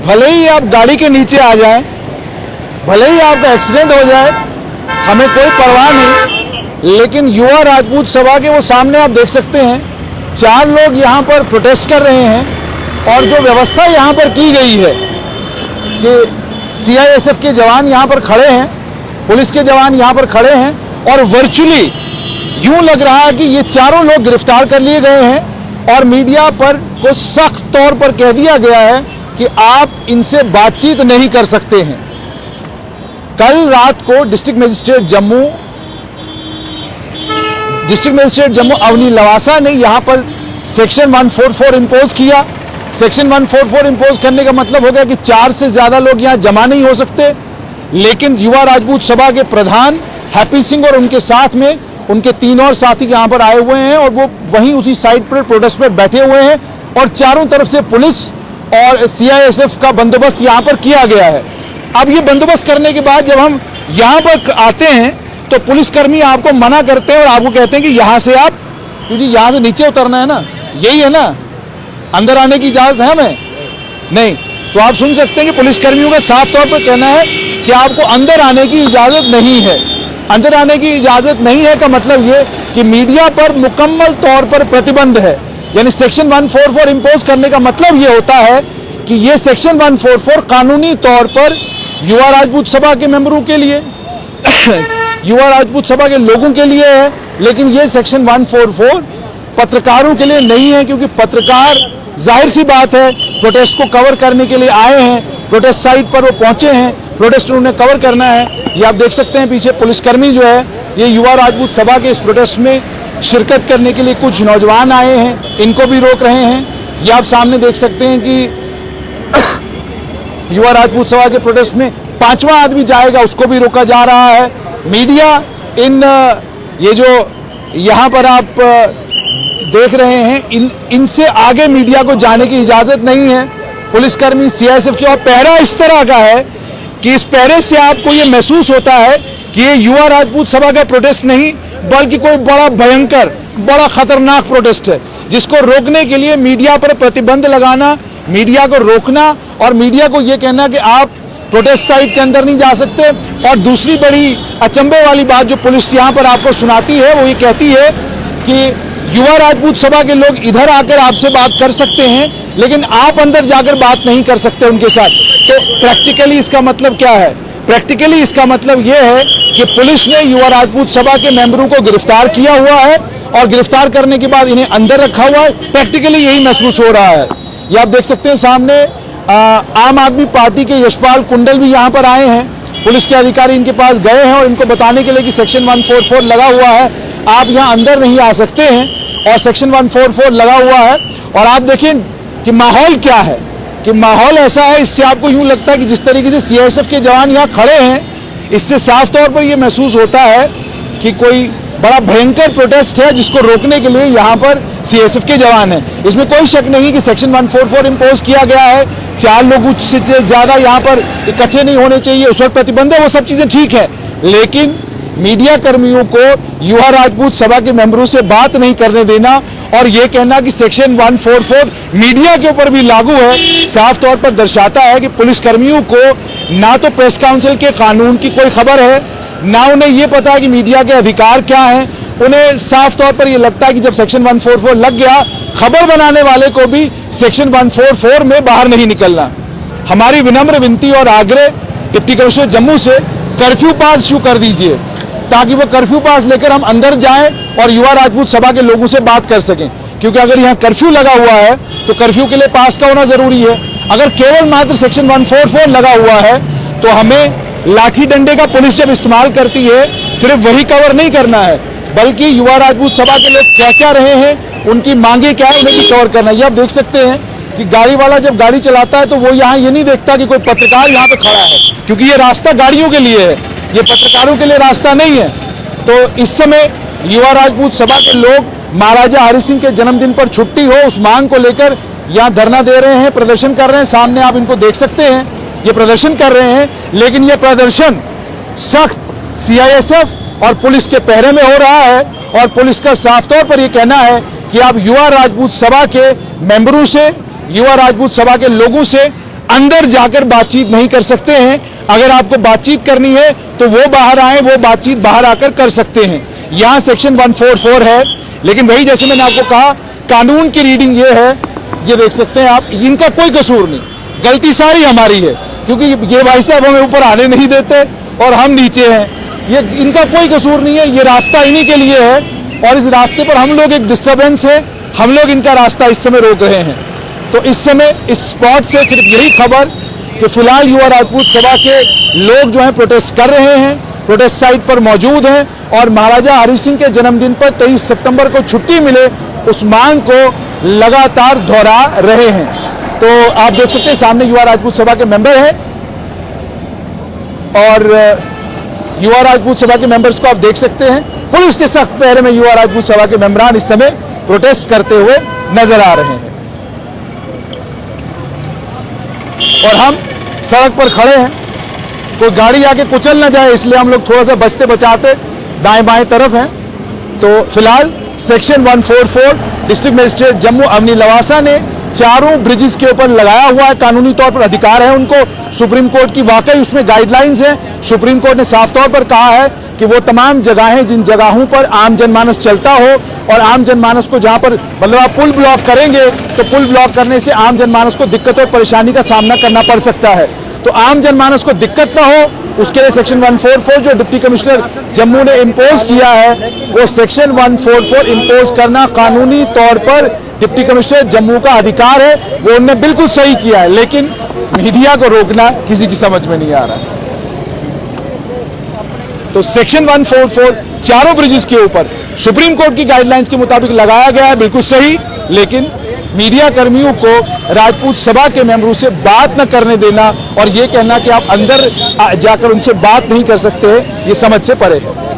भले ही आप गाड़ी के नीचे आ जाएं, भले ही आपका एक्सीडेंट हो जाए, हमें कोई परवाह नहीं, लेकिन युवा राजपूत सभा के वो सामने आप देख सकते हैं 4 लोग यहाँ पर प्रोटेस्ट कर रहे हैं और जो व्यवस्था यहाँ पर की गई है कि CISF के जवान यहाँ पर खड़े हैं, पुलिस के जवान यहाँ पर खड़े हैं और वर्चुअली यूं लग रहा है कि ये चारों लोग गिरफ्तार कर लिए गए हैं और मीडिया पर को सख्त तौर पर कह दिया गया है कि आप इनसे बातचीत नहीं कर सकते हैं। कल रात को डिस्ट्रिक्ट मजिस्ट्रेट जम्मू अवनी लवासा ने यहां पर सेक्शन 144 इंपोज किया। सेक्शन 144 इंपोज करने का मतलब हो गया कि 4 से ज्यादा लोग यहां जमा नहीं हो सकते, लेकिन युवा राजपूत सभा के प्रधान हैप्पी सिंह और उनके साथ में उनके 3 और साथी यहां पर आए हुए हैं और वो वहीं उसी साइड पर प्रोटेस्ट पर बैठे हुए हैं और चारों तरफ से पुलिस और CISF का बंदोबस्त यहां पर किया गया है। अब ये बंदोबस्त करने के बाद जब हम यहां पर आते हैं तो पुलिसकर्मी आपको मना करते हैं और आपको कहते हैं कि यहां से आप, क्योंकि यहां से नीचे उतरना है ना, यही है ना, अंदर आने की इजाजत है हमें नहीं। तो आप सुन सकते हैं कि पुलिसकर्मियों का साफ तौर पर कहना है कि आपको अंदर आने की इजाजत नहीं है। अंदर आने की इजाजत नहीं है का मतलब ये कि मीडिया पर मुकम्मल तौर पर प्रतिबंध है। यानी सेक्शन 144 इंपोज करने का मतलब ये होता है कि ये सेक्शन 144 कानूनी तौर पर युवा राजपूत सभा के मेंबरों के लिए युवा राजपूत सभा के लोगों के लिए है, लेकिन ये सेक्शन 144 पत्रकारों के लिए नहीं है, क्योंकि पत्रकार जाहिर सी बात है प्रोटेस्ट को कवर करने के लिए आए हैं, प्रोटेस्ट साइट पर वो पहुंचे हैं, प्रोटेस्ट उन्हें कवर करना है। ये आप देख सकते हैं पीछे पुलिसकर्मी जो है ये युवा राजपूत सभा के इस प्रोटेस्ट में शिरकत करने के लिए कुछ नौजवान आए हैं, इनको भी रोक रहे हैं। ये आप सामने देख सकते हैं कि युवा राजपूत सभा के प्रोटेस्ट में 5वां आदमी जाएगा, उसको भी रोका जा रहा है। मीडिया ये जो यहां पर आप देख रहे हैं इनसे आगे मीडिया को जाने की इजाजत नहीं है। पुलिसकर्मी CISF की और पहरा इस तरह का है कि इस पहरे से आपको ये महसूस होता है कि ये युवा राजपूत सभा का प्रोटेस्ट नहीं बल्कि कोई बड़ा भयंकर, बड़ा खतरनाक प्रोटेस्ट है, जिसको रोकने के लिए मीडिया पर प्रतिबंध लगाना, मीडिया को रोकना और मीडिया को ये कहना कि आप प्रोटेस्ट साइट के अंदर नहीं जा सकते। और दूसरी बड़ी अचंभे वाली बात जो पुलिस यहाँ पर आपको सुनाती है वो ये कहती है कि युवा राजपूत सभा के लोग इधर आकर आपसे बात कर सकते हैं, लेकिन आप अंदर जाकर बात नहीं कर सकते उनके साथ। तो प्रैक्टिकली इसका मतलब क्या है? प्रैक्टिकली इसका मतलब यह है कि पुलिस ने युवा राजपूत सभा के मेंबरों को गिरफ्तार किया हुआ है और गिरफ्तार करने के बाद इन्हें अंदर रखा हुआ है। प्रैक्टिकली यही महसूस हो रहा है। ये आप देख सकते हैं सामने आम आदमी पार्टी के यशपाल कुंडल भी यहाँ पर आए हैं। पुलिस के अधिकारी इनके पास गए हैं और इनको बताने के लिए कि सेक्शन 144 लगा हुआ है, आप यहाँ अंदर नहीं आ सकते हैं और सेक्शन 144 लगा हुआ है। और आप देखें कि माहौल क्या है, कि माहौल ऐसा है, इससे आपको यूं लगता है कि जिस तरीके से CISF के जवान यहाँ खड़े हैं, इससे साफ तौर पर यह महसूस होता है कि कोई बड़ा भयंकर प्रोटेस्ट है जिसको रोकने के लिए यहाँ पर CISF के जवान हैं। इसमें कोई शक नहीं कि सेक्शन 144 इंपोज किया गया है, 4 लोग से ज्यादा यहाँ पर इकट्ठे नहीं होने चाहिए, उस पर प्रतिबंध है, वो सब चीजें ठीक है, लेकिन मीडिया कर्मियों को युवा राजपूत सभा के मेंबरों से बात नहीं करने देना और ये कहना कि सेक्शन 144 मीडिया के ऊपर भी लागू है, साफ तौर पर दर्शाता है कि पुलिसकर्मियों को ना तो प्रेस काउंसिल के कानून की कोई खबर है, ना उन्हें ये पता है कि मीडिया के अधिकार क्या हैं। उन्हें साफ तौर पर यह लगता है कि जब सेक्शन 144 लग गया, खबर बनाने वाले को भी सेक्शन 144 में बाहर नहीं निकलना। हमारी विनम्र विनती और आग्रह डिप्टी कमिश्नर जम्मू से कर्फ्यू पास इशू कर दीजिए ताकि वो कर्फ्यू पास लेकर हम अंदर जाएं और युवा राजपूत सभा के लोगों से बात कर सकें, क्योंकि अगर यहाँ कर्फ्यू लगा हुआ है तो कर्फ्यू के लिए पास का होना जरूरी है। अगर केवल मात्र सेक्शन 144 लगा हुआ है तो हमें लाठी डंडे का पुलिस जब इस्तेमाल करती है सिर्फ वही कवर नहीं करना है, बल्कि युवा राजपूत सभा के लोग क्या क्या रहे हैं, उनकी मांगे क्या है, उन्हें भी कवर करना है। ये आप देख सकते हैं कि गाड़ी वाला जब गाड़ी चलाता है तो वो यहाँ ये नहीं देखता कि कोई पत्रकार यहाँ पे खड़ा है, क्योंकि ये रास्ता गाड़ियों के लिए है, ये पत्रकारों के लिए रास्ता नहीं है। तो इस समय युवा राजपूत सभा के लोग महाराजा हरि सिंह के जन्मदिन पर छुट्टी हो उस मांग को लेकर यहाँ धरना दे रहे हैं, प्रदर्शन कर रहे हैं। सामने आप इनको देख सकते हैं, ये प्रदर्शन कर रहे हैं, लेकिन ये प्रदर्शन सख्त CISF और पुलिस के पहरे में हो रहा है और पुलिस का साफ तौर पर यह कहना है कि आप युवा राजपूत सभा के मेंबरों से, युवा राजपूत सभा के लोगों से अंदर जाकर बातचीत नहीं कर सकते हैं। अगर आपको बातचीत करनी है तो वो बाहर आए, वो बातचीत बाहर आकर कर सकते हैं। यहां सेक्शन 144 है, लेकिन वही जैसे मैंने आपको कहा, कानून की रीडिंग ये है, ये देख सकते हैं आप, इनका कोई कसूर नहीं, गलती सारी हमारी है, क्योंकि ये भाई साहब हमें ऊपर आने नहीं देते और हम नीचे हैं। ये इनका कोई कसूर नहीं है, ये रास्ता इन्हीं के लिए है और इस रास्ते पर हम लोग एक डिस्टर्बेंस है, हम लोग इनका रास्ता इस समय रोक रहे हैं। तो इस समय इस स्पॉट से सिर्फ यही खबर कि फिलहाल युवा राजपूत सभा के लोग जो हैं प्रोटेस्ट कर रहे हैं, प्रोटेस्ट साइट पर मौजूद हैं और महाराजा हरि सिंह के जन्मदिन पर 23 सितंबर को छुट्टी मिले उस मांग को लगातार दोहरा रहे हैं। तो आप देख सकते हैं सामने युवा राजपूत सभा के मेंबर हैं और युवा राजपूत सभा के मेंबर्स को आप देख सकते हैं, पुलिस के सख्त पहरे में युवा राजपूत सभा के मेंबरान इस समय प्रोटेस्ट करते हुए नजर आ रहे हैं और हम सड़क पर खड़े हैं, कोई गाड़ी आके कुचल ना जाए इसलिए हम लोग थोड़ा सा बचते बचाते दाएं बाएं तरफ हैं। तो फिलहाल section 144 district magistrate Jammu Avani Lavasa ने चारों ब्रिजेस के ऊपर लगाया हुआ है, कानूनी तौर पर अधिकार है उनको। सुप्रीम कोर्ट की वाकई उसमें गाइडलाइंस है। सुप्रीम कोर्ट ने साफ तौर पर कहा है कि वो तमाम जगहें जिन जगहों पर आम जनमानस चलता हो और आम जनमानस को जहां पर मतलब आप पुल ब्लॉक करेंगे तो पुल ब्लॉक करने से आम जनमानस को दिक्कत और परेशानी का सामना करना पड़ सकता है। तो आम जनमानस को दिक्कत ना हो उसके लिए सेक्शन 144 जो डिप्टी कमिश्नर जम्मू ने इम्पोज किया है, वो सेक्शन 144 इम्पोज करना कानूनी तौर पर डिप्टी कमिश्नर जम्मू का अधिकार है, वो उन्होंने बिल्कुल सही किया है, लेकिन मीडिया को रोकना किसी की समझ में नहीं आ रहा है। तो सेक्शन 144 चारों ब्रिजेस के ऊपर सुप्रीम कोर्ट की गाइडलाइंस के मुताबिक लगाया गया है, बिल्कुल सही, लेकिन मीडिया कर्मियों को राजपूत सभा के मेंबरों से बात न करने देना और ये कहना कि आप अंदर जाकर उनसे बात नहीं कर सकते, ये समझ से परे है।